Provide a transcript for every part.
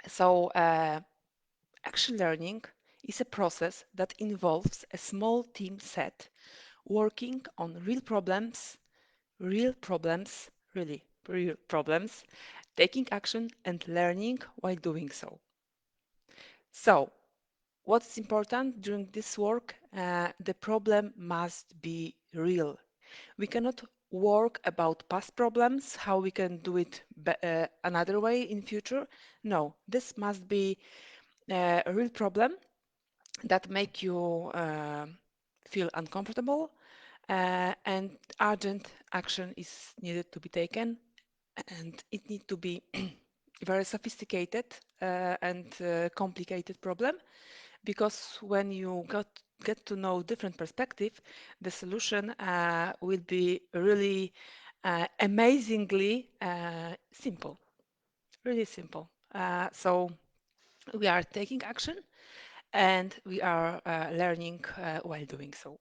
So, action learning is a process that involves a small team set working on real problems, really real problems, taking action and learning while doing so. So, what's important during this work? The problem must be real. We cannot work about past problems, how we can do it another way in future. No, this must be a real problem that make you feel uncomfortable, and urgent action is needed to be taken, and it need to be very sophisticated and complicated problem, because when you get to know different perspective, the solution will be really amazingly simple, really simple. So we are taking action and we are learning while doing so.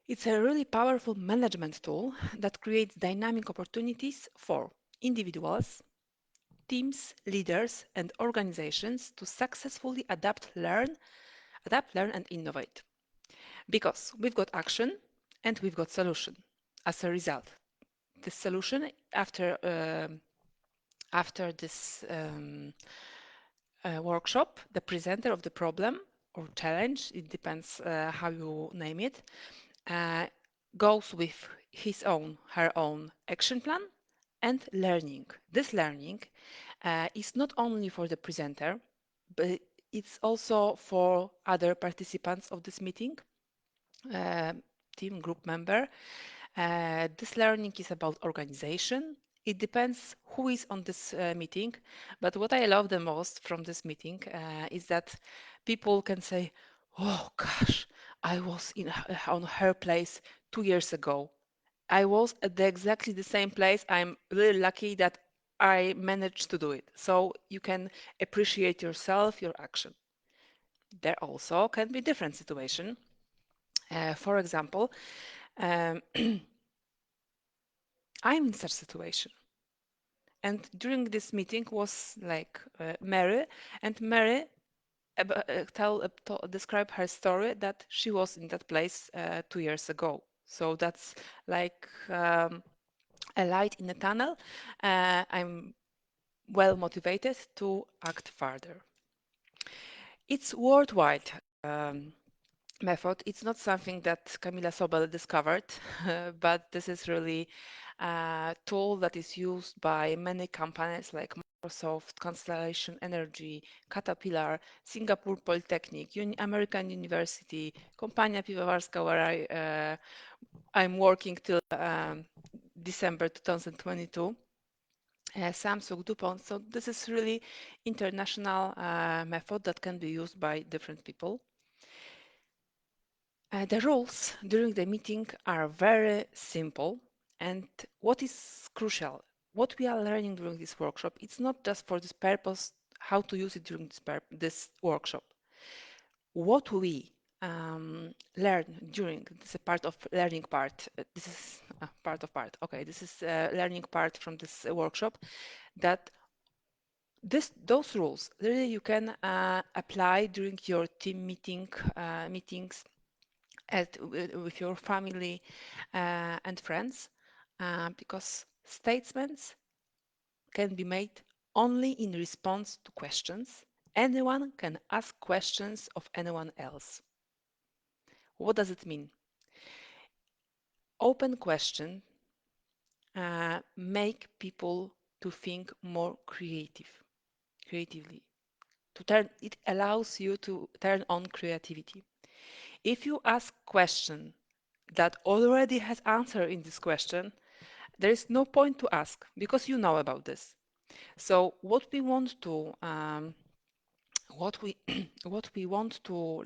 It's a really powerful management tool that creates dynamic opportunities for individuals, teams, leaders, and organizations to successfully adapt, learn, and innovate. Because we've got action and we've got solution as a result. The solution after this workshop, the presenter of the problem or challenge, it depends how you name it, uh, goes with his own, her own action plan and learning. This learning is not only for the presenter, but it's also for other participants of this meeting, uh, team group member. This learning is about organization. It depends who is on this meeting, but what I love the most from this meeting is that people can say, "Oh gosh, I was on her place 2 years ago. I was at exactly the same place. I'm really lucky that I managed to do it." So you can appreciate yourself, your action. There also can be different situation. For example, um, I'm in such situation. And during this meeting was like Mary, and Mary describe her story that she was in that place 2 years ago. So that's like a light in the tunnel. I'm well motivated to act further. It's worldwide method. It's not something that Camila Sobel discovered, but this is really a tool that is used by many companies like Microsoft, Constellation Energy, Caterpillar, Singapore Polytechnic, American University, Kompania Piwowarska, where I'm working till December 2022. Samsung, DuPont. So this is really international method that can be used by different people. The rules during the meeting are very simple, and what is crucial, what we are learning during this workshop, it's not just for this purpose, how to use it during this workshop. What we learn during this is a part of learning part. This is part of part. Okay, this is learning part from this workshop. That those rules really you can apply during your team meetings with your family and friends, because statements can be made only in response to questions. Anyone can ask questions of anyone else. What does it mean? Open question make people to think more creatively. It allows you to turn on creativity. If you ask question that already has answer in this question, there is no point to ask because you know about this. So what we want to what we what we want to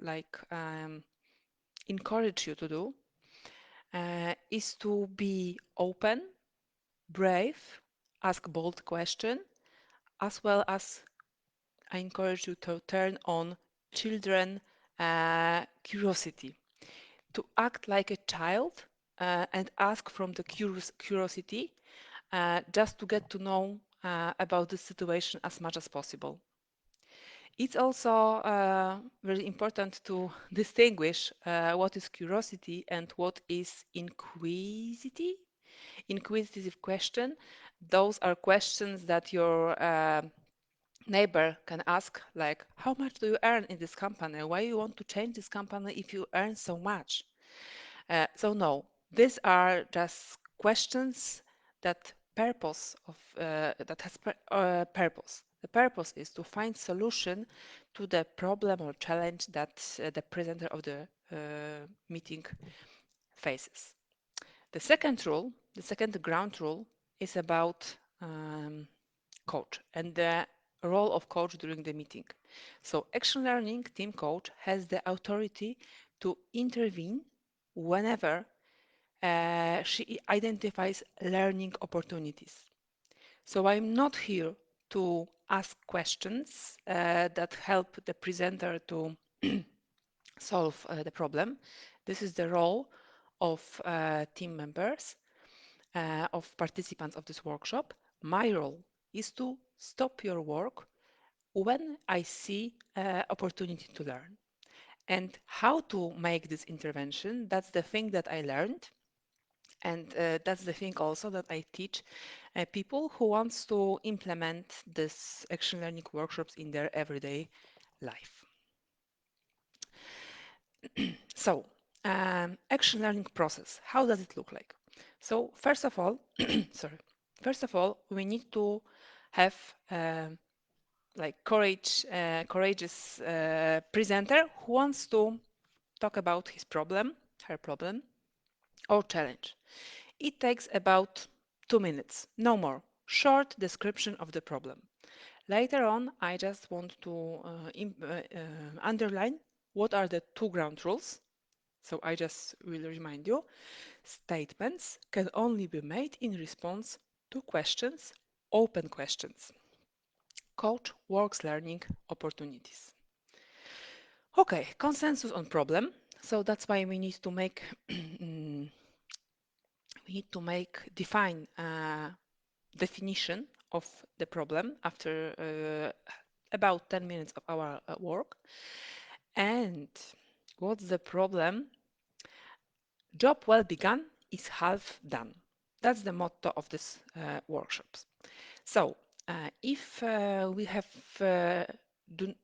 encourage you to do is to be open, brave, ask bold question, as well as I encourage you to turn on children curiosity, to act like a child and ask from the curiosity just to get to know about the situation as much as possible. It's also very important to distinguish what is curiosity and what is inquisitive question. Those are questions that your neighbor can ask, like, how much do you earn in this company? Why you want to change this company if you earn so much? So no, these are just questions that has purpose. The purpose is to find solution to the problem or challenge that the presenter of the meeting faces. The second ground rule, is about coach and the role of coach during the meeting. So action learning team coach has the authority to intervene whenever she identifies learning opportunities. So I'm not here to ask questions that help the presenter to solve the problem. This is the role of team members, of participants of this workshop. My role is to stop your work when I see opportunity to learn. And how to make this intervention, that's the thing that I learned. And that's the thing also that I teach people who wants to implement this action learning workshops in their everyday life. So, action learning process, how does it look like? So, first of all, sorry, first of all, we need to have like courageous presenter who wants to talk about his problem, her problem, or challenge. It takes about 2 minutes, no more. Short description of the problem. Later on, I just want to underline what are the two ground rules. So I just will remind you, statements can only be made in response to questions, open questions. Coach works learning opportunities. Okay, consensus on problem. So that's why we need to make define definition of the problem after about 10 minutes of our work. And what's the problem? Job well begun is half done. That's the motto of this workshops. So if we have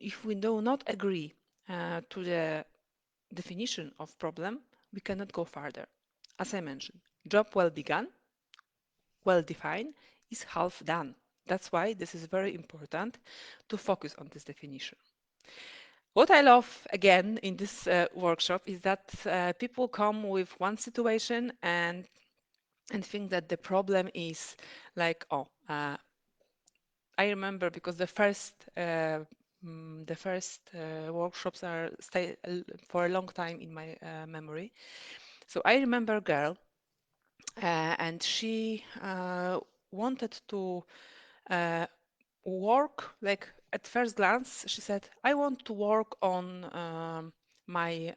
if we do not agree to the definition of problem, we cannot go further. As I mentioned, job well begun, well defined is half done. That's why this is very important to focus on this definition. What I love again in this workshop is that people come with one situation and think that the problem is like, oh, I remember because the first workshops are stay for a long time in my memory. So I remember a girl, and she wanted to uh, work, like at first glance, she said, I want to work on my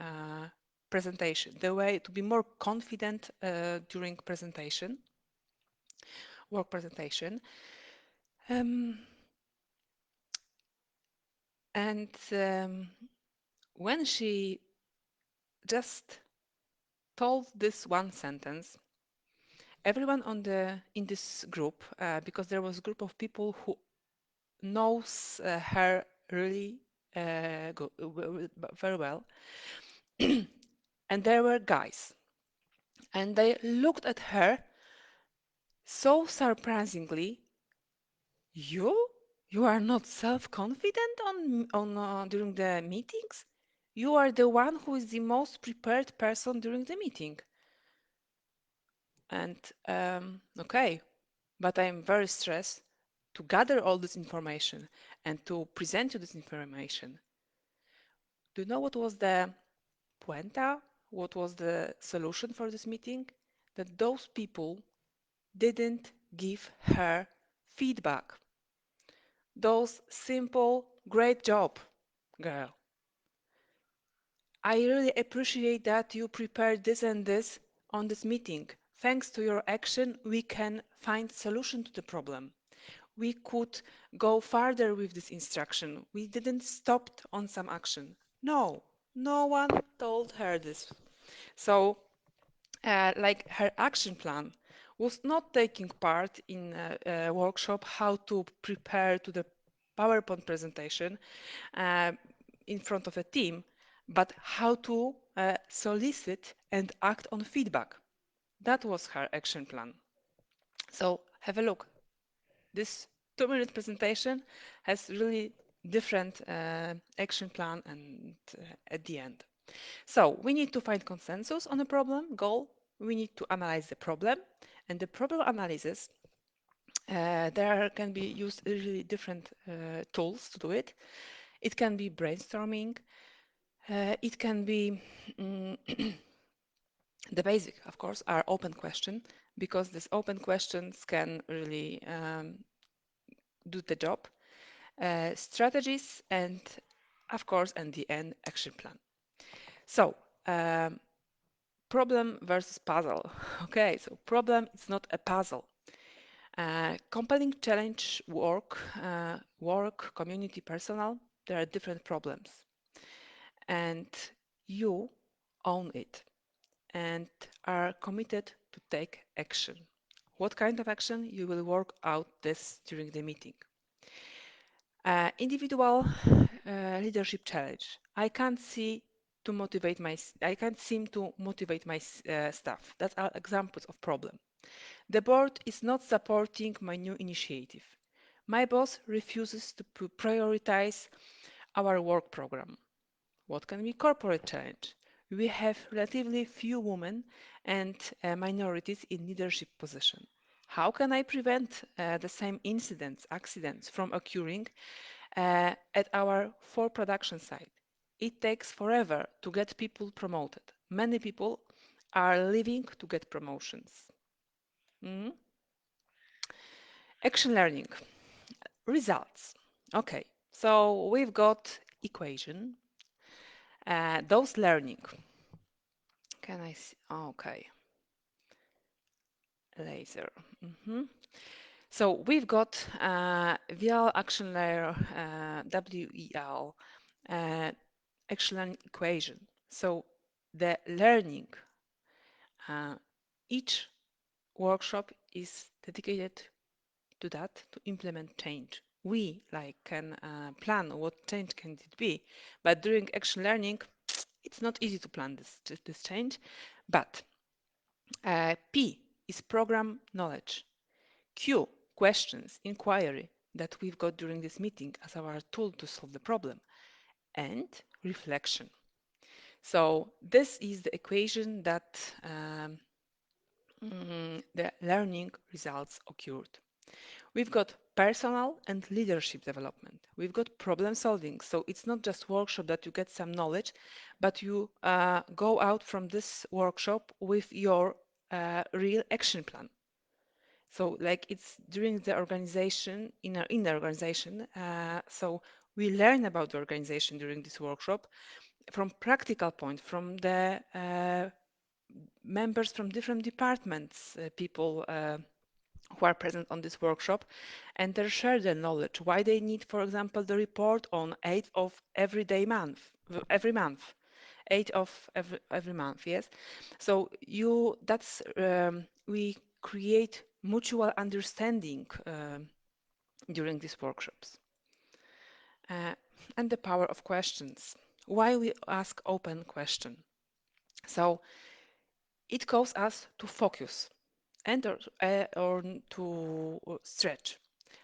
presentation, the way to be more confident during presentation, work presentation. Um, and when she just told this one sentence, everyone in this group, because there was a group of people who knows her really very well, and there were guys, and they looked at her so surprisingly. You? You are not self-confident on during the meetings? You are the one who is the most prepared person during the meeting. And okay, but I'm very stressed to gather all this information and to present you this information. Do you know what was the puenta? What was the solution for this meeting? That those people didn't give her feedback. Those simple, great job, girl. I really appreciate that you prepared this and this on this meeting. Thanks to your action, we can find solution to the problem. We could go farther with this instruction. We didn't stop on some action. No, no one told her this. So, like her action plan was not taking part in a workshop how to prepare to the PowerPoint presentation uh, in front of a team, but how to solicit and act on feedback. That was her action plan. So have a look. This 2 minute presentation has really different action plan and at the end. So we need to find consensus on a problem goal. We need to analyze the problem, and the problem analysis there can be used really different tools to do it. It can be brainstorming. It can be mm, the basic, of course, are open question because these open questions can really do the job. Strategies and, of course, and the end action plan. So, um, problem versus puzzle. Okay, so problem is not a puzzle. Compelling challenge work, community, personal, there are different problems. And you own it and are committed to take action. What kind of action? You will work out this during the meeting. Individual leadership challenge. I can't seem to motivate my staff. That are examples of problem. The board is not supporting my new initiative. My boss refuses to prioritize our work program. What can be corporate challenge? We have relatively few women and minorities in leadership position. How can I prevent the same incidents, accidents from occurring at our four production site? It takes forever to get people promoted. Many people are leaving to get promotions. Mm. Action learning. Results. Okay, so we've got equation. Those learning. Can I see? Okay, laser. Mhm. So we've got WIAL action layer, WEL, uh, action learning equation. So the learning, uh, each workshop is dedicated to that to implement change. We like can plan what change can it be, but during action learning, it's not easy to plan this change. But P is program knowledge. Q, questions, inquiry that we've got during this meeting as our tool to solve the problem, and reflection. So this is the equation that the learning results occurred. We've got personal and leadership development. We've got problem solving. So it's not just workshop that you get some knowledge, but you go out from this workshop with your real action plan. So like it's during the organization, in the organization. So we learn about the organization during this workshop from practical point, from the members from different departments, people who are present on this workshop, and they share their knowledge. Why they need, for example, the report on 8th of every month, 8th of every month. Yes. So we create mutual understanding during these workshops. Uh, and the power of questions. Why we ask open question? So it calls us to focus and or to stretch.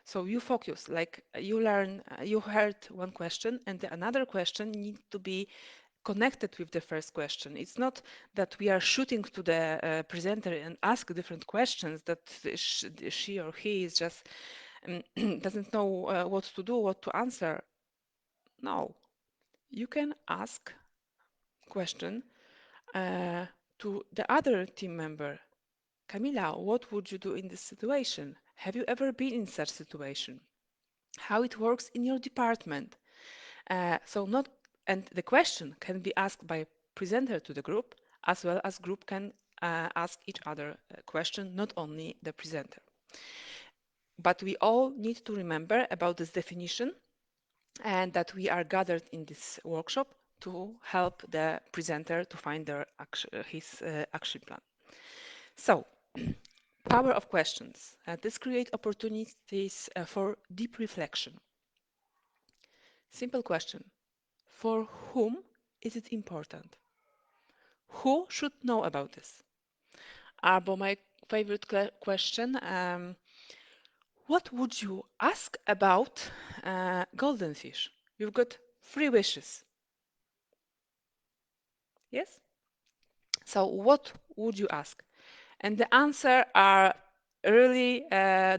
So you focus, like you learn, you heard one question, and the another question needs to be connected with the first question. It's not that we are shooting to the presenter and ask different questions that she or he is just doesn't know what to do, what to answer. No, you can ask question uh, to the other team member. Camila, what would you do in this situation? Have you ever been in such situation? How it works in your department? So not, and the question can be asked by presenter to the group, as well as group can ask each other a question, not only the presenter. But we all need to remember about this definition and that we are gathered in this workshop to help the presenter to find his action plan. So, power of questions. This creates opportunities for deep reflection. Simple question. For whom is it important? Who should know about this? But my favorite question, what would you ask about golden fish? You've got three wishes. Yes? So what would you ask? And the answer are really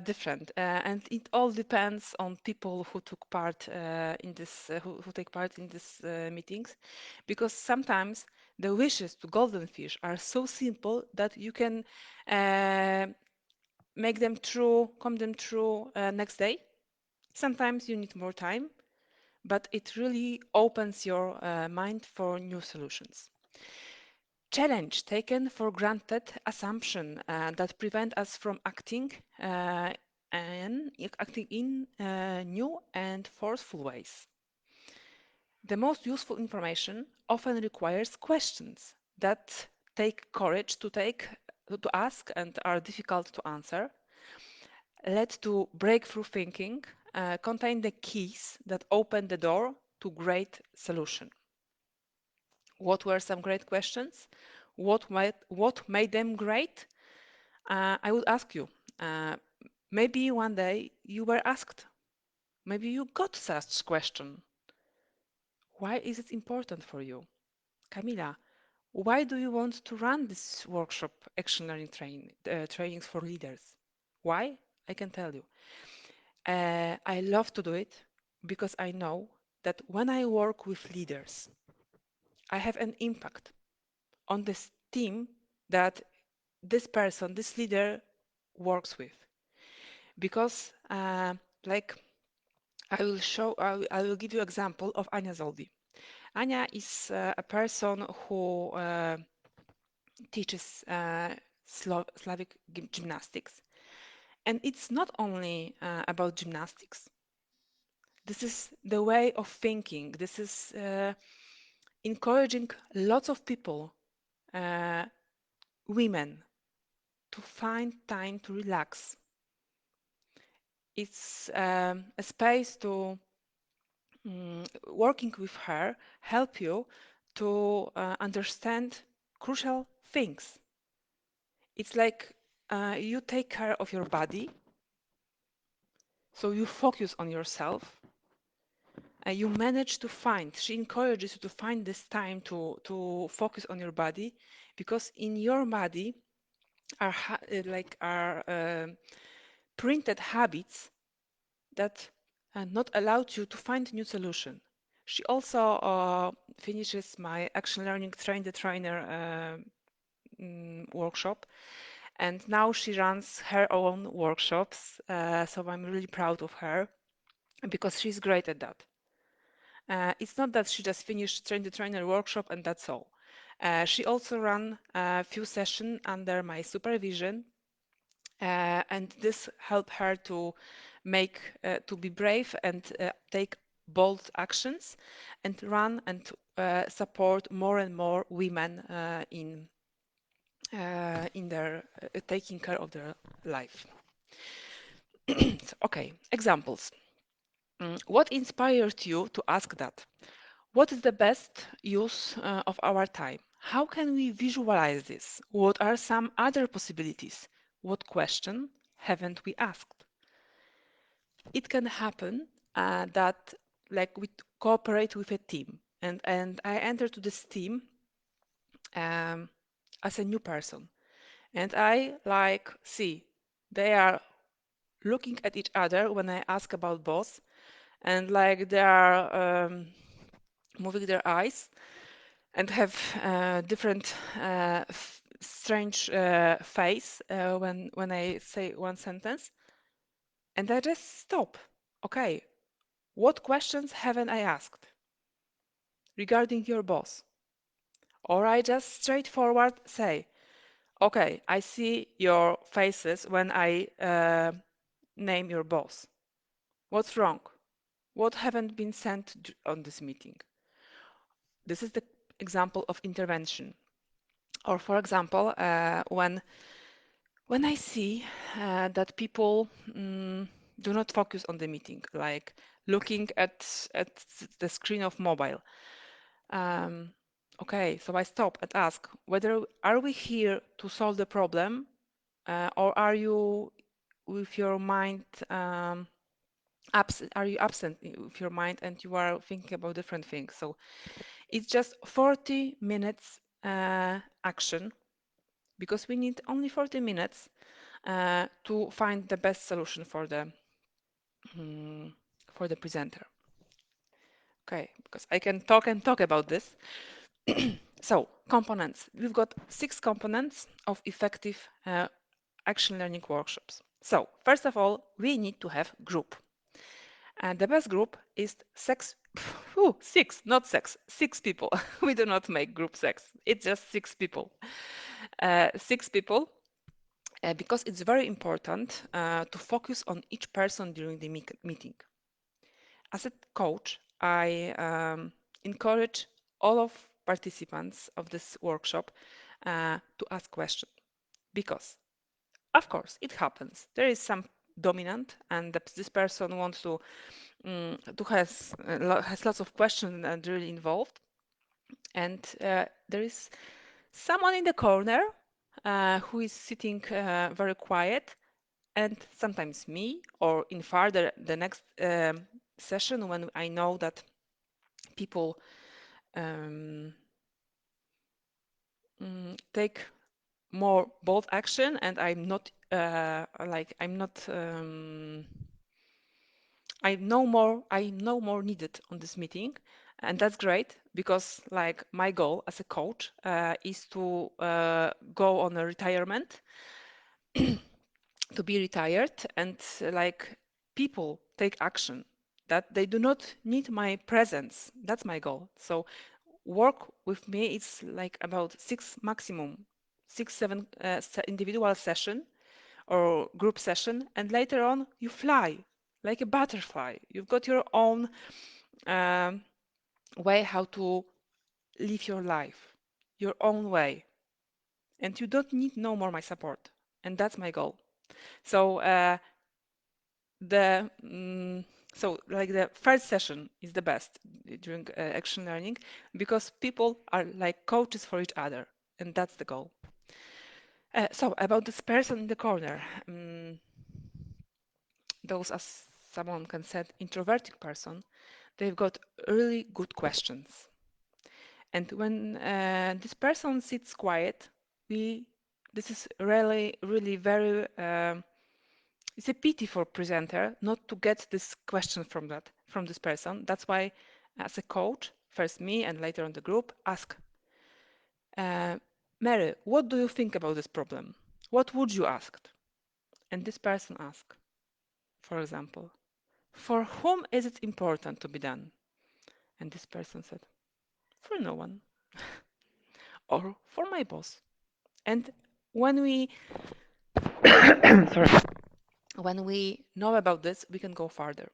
different, and it all depends on people who took part in this, who take part in these meetings, because sometimes the wishes to golden fish are so simple that you can uh, make them true, come them true next day. Sometimes you need more time, but it really opens your mind for new solutions. Challenge taken for granted assumption that prevent us from and acting in new and forceful ways. The most useful information often requires questions that take courage to ask and are difficult to answer, led to breakthrough thinking, contain the keys that open the door to great solution. What were some great questions? What made them great? I would ask you, uh, maybe one day you were asked, maybe you got such question. Why is it important for you? Camila, why do you want to run this workshop, action learning trainings for leaders? Why? I can tell you. I love to do it because I know that when I work with leaders, I have an impact on this team that this person, this leader works with. Because, like, I will give you example of Anya Zoldi. Anya is a person who teaches Slavic gymnastics. And it's not only about gymnastics. This is the way of thinking. This is encouraging lots of people, uh, women, to find time to relax. It's a space to working with her help you to understand crucial things. It's like you take care of your body, so you focus on yourself. You manage to find, she encourages you to find this time to focus on your body, because in your body are printed habits that not allowed you to find new solution. She also finishes my action learning train the trainer workshop, and now she runs her own workshops. So I'm really proud of her because she's great at that. It's not that she just finished train the trainer workshop and that's all. She also ran a few sessions under my supervision, and this helped her to to be brave and take bold actions and run and support more and more women in their taking care of their life. So, okay, examples. What inspired you to ask that? What is the best use of our time? How can we visualize this? What are some other possibilities? What question haven't we asked? It can happen that like we cooperate with a team, and I enter to this team um, as a new person, and I like see they are looking at each other when I ask about boss, and like they are moving their eyes and have different strange face when I say one sentence, and I just stop. Okay, what questions haven't I asked regarding your boss? Or I just straightforward say, okay, I see your faces when I name your boss. What's wrong? What haven't been sent on this meeting? This is the example of intervention. Or for example, when I see that people do not focus on the meeting, like looking at the screen of mobile. Um, okay, so I stop and ask whether are we here to solve the problem, or are you with your mind absent? Are you absent with your mind and you are thinking about different things? So it's just 40 minutes action because we need only 40 minutes to find the best solution mm, for the presenter. Okay, because I can talk and talk about this. So, components. We've got 6 components of effective action learning workshops. So, first of all, we need to have group. And the best group is six, not sex, 6 people. We do not make group sex. It's just 6 people. 6 people, because it's very important to focus on each person during the meeting. As a coach, I encourage all of participants of this workshop to ask questions because, of course, it happens. There is some dominant, and this person wants to has lots of questions and really involved, and there is someone in the corner who is sitting very quiet, and sometimes me, or in further the next session when I know that people um, take more bold action and I'm not I know more needed on this meeting, and that's great because like my goal as a coach is to go on a retirement to be retired, and like people take action that they do not need my presence. That's my goal. So work with me is like about maximum 6 7 individual session or group session, and later on you fly like a butterfly. You've got your own um, way how to live your life, your own way, and you don't need no more my support, and that's my goal. So the so like the first session is the best during action learning because people are like coaches for each other, and that's the goal. So about this person in the corner, those, as someone can said, introverted person, they've got really good questions. And when this person sits quiet, we this is really, really very it's a pity for presenter not to get this question from this person. That's why, as a coach, first me and later on the group, ask, Mary, what do you think about this problem? What would you ask? And this person ask, for example, for whom is it important to be done? And this person said, for no one, or for my boss. And when we sorry, when we know about this, we can go further.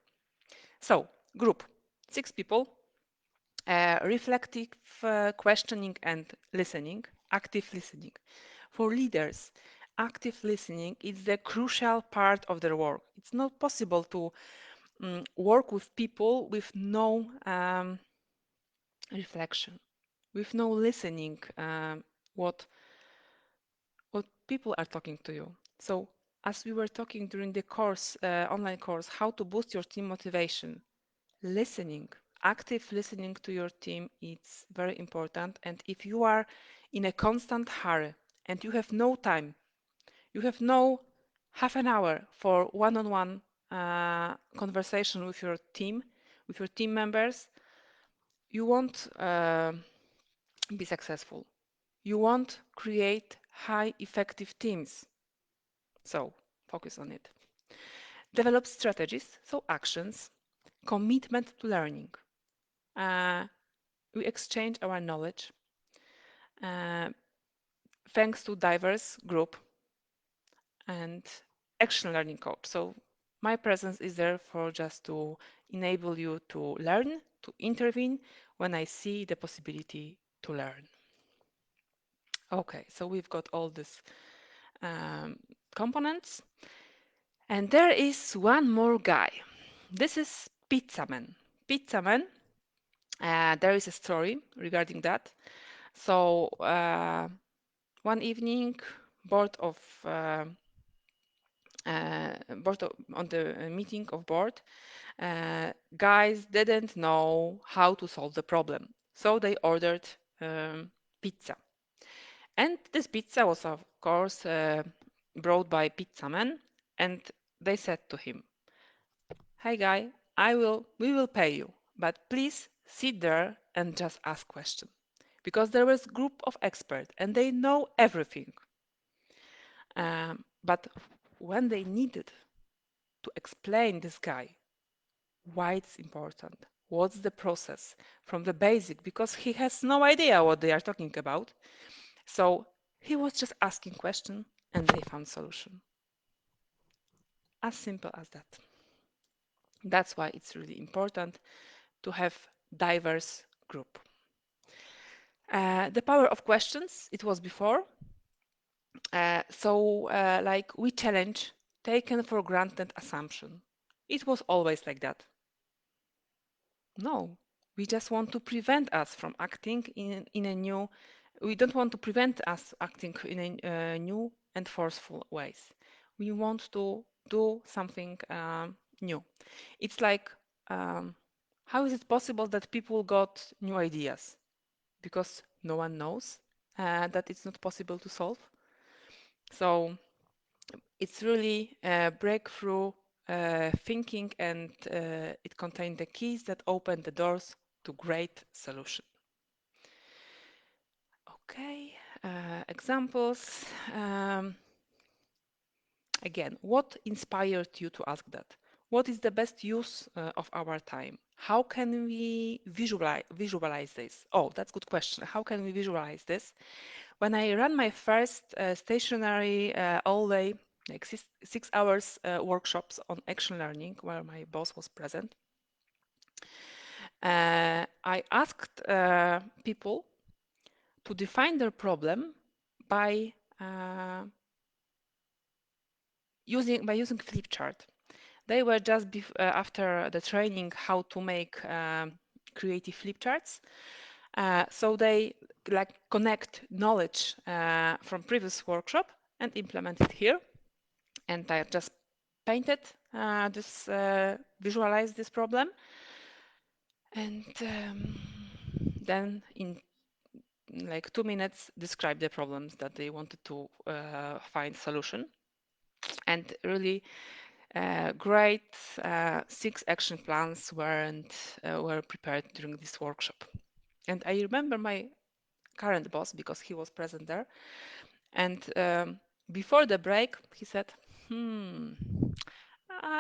So, group, 6 people, reflective questioning and listening, active listening. For leaders, active listening is the crucial part of their work. It's not possible to work with people with no reflection, with no listening what what people are talking to you. So, as we were talking during the course, online course, how to boost your team motivation, listening, active listening to your team is very important. And if you are in a constant hurry and you have no time, you have no half an hour for one-on-one conversation with your team members, you won't be successful. You won't create high effective teams. So focus on it. Develop strategies, so actions, commitment to learning. Uh, we exchange our knowledge uh, thanks to diverse group and action learning coach. So My presence is there for just to enable you to learn, to intervene when I see the possibility to learn. Okay, so we've got all these um, components. And there is one more guy. This is Pizza Man. Pizza Man, there is a story regarding that. So one evening, board of on the meeting of board, guys didn't know how to solve the problem, so they ordered pizza. And this pizza was, of course, brought by Pizza Man, and they said to him, "Hey guy, we will pay you, but please sit there and just ask questions." Because there was a group of experts and they know everything. But when they needed to explain this guy why it's important, what's the process from the basic, because he has no idea what they are talking about. So he was just asking question and they found solution. As simple as that. That's why it's really important to have diverse group. The power of questions, it was before. Like we challenge taken for granted assumption. It was always like that. No, we just want to prevent us from acting in a new, we don't want to prevent us acting in a new and forceful ways. We want to do something new. It's like, how is it possible that people got new ideas? Because no one knows that it's not possible to solve. So it's really a breakthrough thinking, and it contained the keys that open the doors to great solution. Okay, examples. Again, what inspired you to ask that? What is the best use of our time? How can we visualize this? Oh, that's a good question. How can we visualize this? When I ran my first stationary all day, like 6 hours workshops on action learning, where my boss was present, I asked people to define their problem by using flip chart. They were just after the training how to make creative flip charts. So they like connect knowledge from previous workshop and implement it here. And I just painted visualized this problem. And then in like 2 minutes describe the problems that they wanted to find solution. And really great 6 action plans were prepared during this workshop. And I remember my current boss because he was present there. And before the break, he said,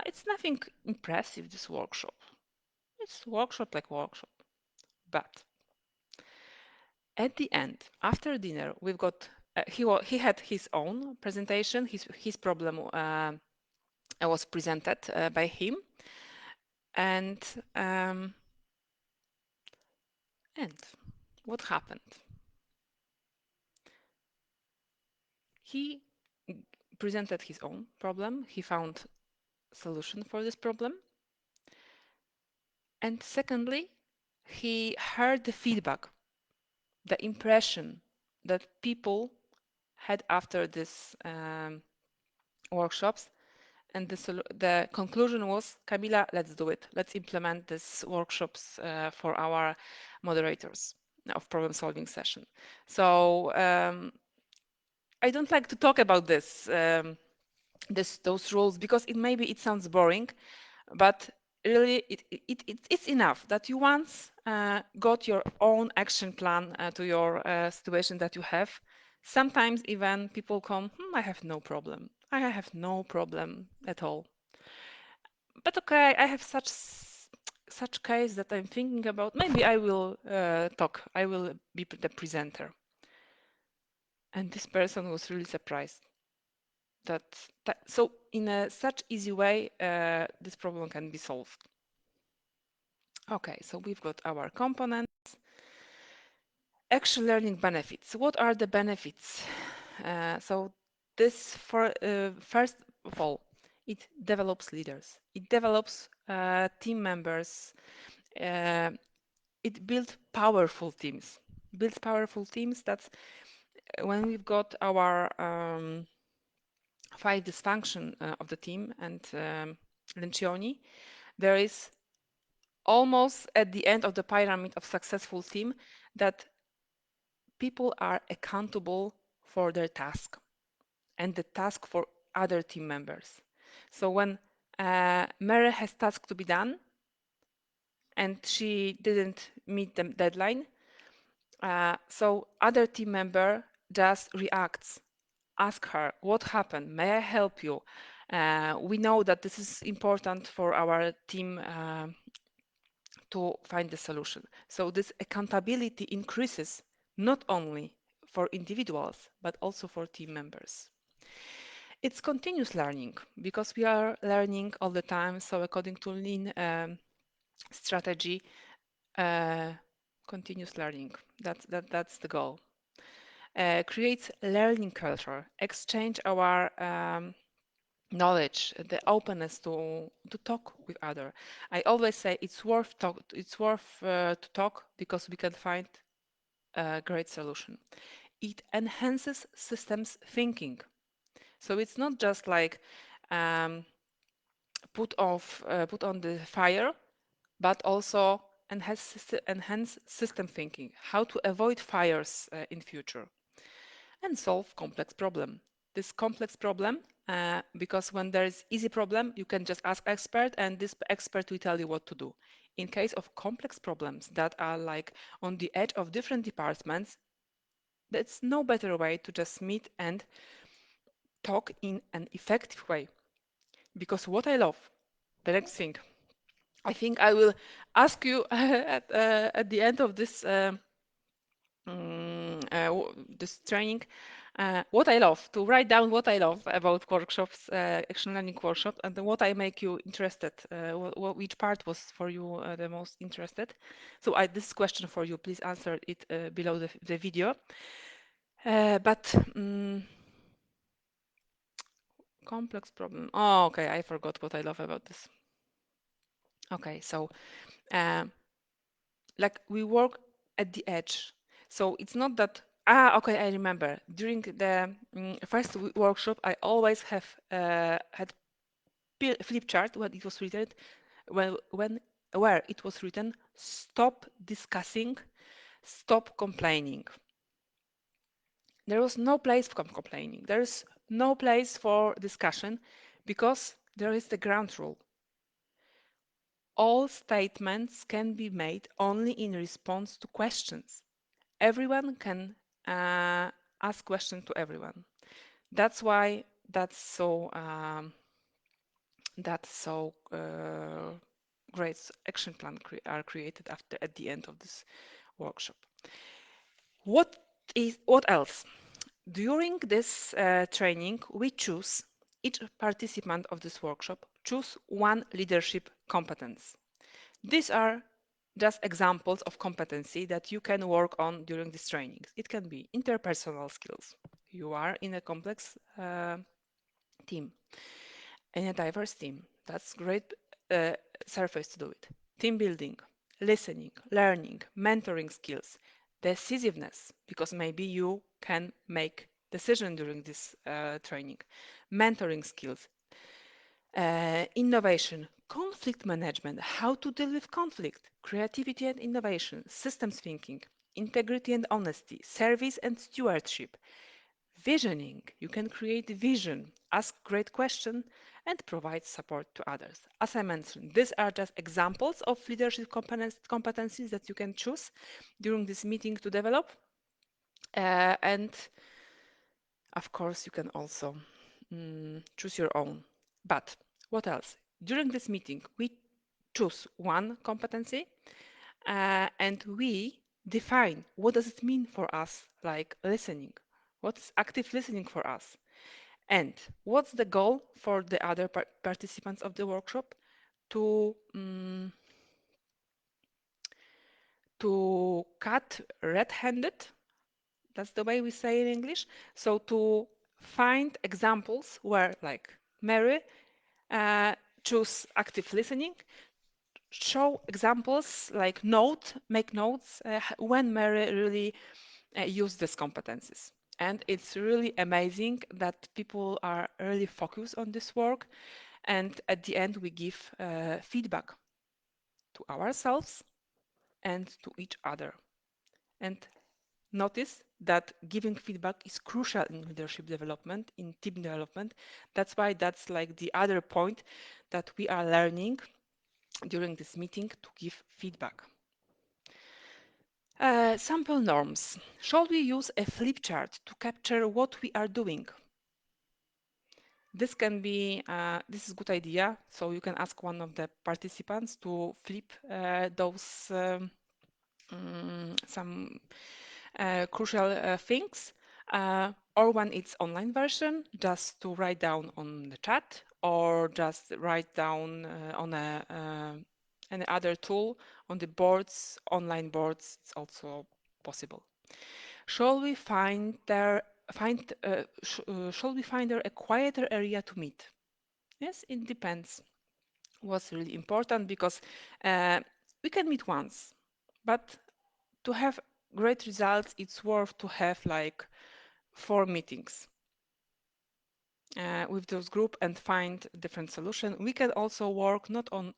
it's nothing impressive, this workshop. It's workshop like workshop. But at the end, after dinner, we've got he had his own presentation. His problem was presented by him, and um, and what happened? He presented his own problem. He found solution for this problem, and secondly, he heard the feedback, the impression that people had after this workshops. And the conclusion was, Camila, let's do it. Let's implement these workshops for our moderators of problem-solving session. So I don't like to talk about those rules because maybe it sounds boring, but really it's enough that you once got your own action plan to your situation that you have. Sometimes even people come, I have no problem. I have no problem at all. But okay, I have such case that I'm thinking about. Maybe I will talk. I will be the presenter. And this person was really surprised. So in a such easy way, this problem can be solved. Okay, so we've got our component. Action learning benefits. What are the benefits? So this, for first of all, it develops leaders. It develops team members. Uh, it builds powerful teams. Builds powerful teams. That's when we've got our five dysfunction of the team and Lencioni. There is almost at the end of the pyramid of successful team that people are accountable for their task and the task for other team members. So when Mary has task to be done and she didn't meet the deadline, so other team member just reacts, ask her, what happened? May I help you? We know that this is important for our team to find the solution. So this accountability increases not only for individuals, but also for team members. It's continuous learning because we are learning all the time. So according to Lean strategy, uh, continuous learning. That's the goal. Creates learning culture, exchange our knowledge, the openness to talk with other. I always say it's worth to talk because we can find a great solution. It enhances systems thinking. So it's not just like um, put on the fire, but also enhance system thinking, how to avoid fires in future and solve complex problem. This complex problem, because when there is easy problem, you can just ask expert and this expert will tell you what to do. In case of complex problems that are like on the edge of different departments, there's no better way to just meet and talk in an effective way. Because what I love, the next thing, I think I will ask you at the end of this this training, what I love, to write down what I love about workshops, action learning workshop, and then what I make you interested, which part was for you the most interested. So this question for you, please answer it below the video. But complex problem. Oh, okay, I forgot what I love about this. Okay, so um, like we work at the edge. So it's not that, okay, I remember. During the first workshop, I always have had flip chart when it was written, when where it was written, stop discussing, stop complaining. There was no place for complaining. There is no place for discussion because there is the ground rule. All statements can be made only in response to questions. Everyone can ask questions to everyone. That's why that's so great action plan are created after at the end of this workshop. What else? During this training, we choose each participant of this workshop choose one leadership competence. These are just examples of competency that you can work on during these trainings. It can be interpersonal skills. You are in a complex team, in a diverse team. That's great uh, surface to do it. Team building, listening, learning, mentoring skills, decisiveness, because maybe you can make decision during this training, mentoring skills, innovation, conflict management, how to deal with conflict, creativity and innovation, systems thinking, integrity and honesty, service and stewardship, visioning. You can create vision, ask great questions, and provide support to others. As I mentioned, these are just examples of leadership competencies that you can choose during this meeting to develop. And of course, you can also choose your own. But what else? During this meeting, we choose one competency and we define what does it mean for us, like listening. What's active listening for us? And what's the goal for the other participants of the workshop? To to cut red-handed, that's the way we say in English. So to find examples where, like Mary, uh, choose active listening, show examples like make notes when Mary really use these competencies. And it's really amazing that people are really focused on this work. And at the end, we give feedback to ourselves and to each other. And notice that giving feedback is crucial in leadership development, in team development. That's why that's like the other point that we are learning during this meeting to give feedback. Sample norms. Shall we use a flip chart to capture what we are doing? This is a good idea. So you can ask one of the participants to flip those some crucial things, or when it's online version, just to write down on the chat, or just write down on any other tool on the boards, online boards. It's also possible. Shall we find there shall we find there a quieter area to meet? Yes, it depends. What's really important because uh, we can meet once, but to have great results, it's worth to have like 4 meetings with those group and find different solution. We can also work not on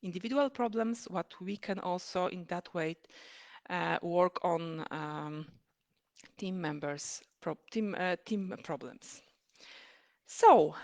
individual problems, but we can also in that way work on team members, team problems. So